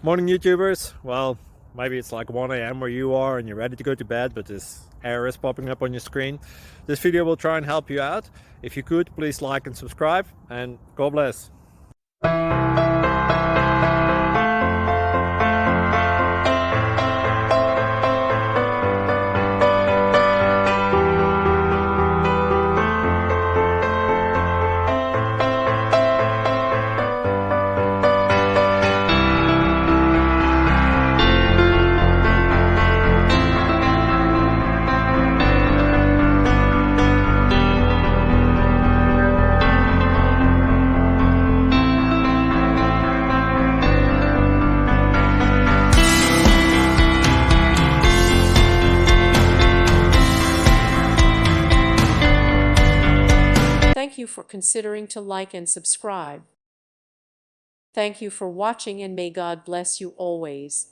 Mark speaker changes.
Speaker 1: Morning, YouTubers. Well, maybe it's like 1 a.m. where you are and you're ready to go to bed, but this error is popping up on your screen. This video will try and help you out. If you could, please like and subscribe, and God bless.
Speaker 2: Thank you for considering to like and subscribe. Thank you for watching, and may God bless you always.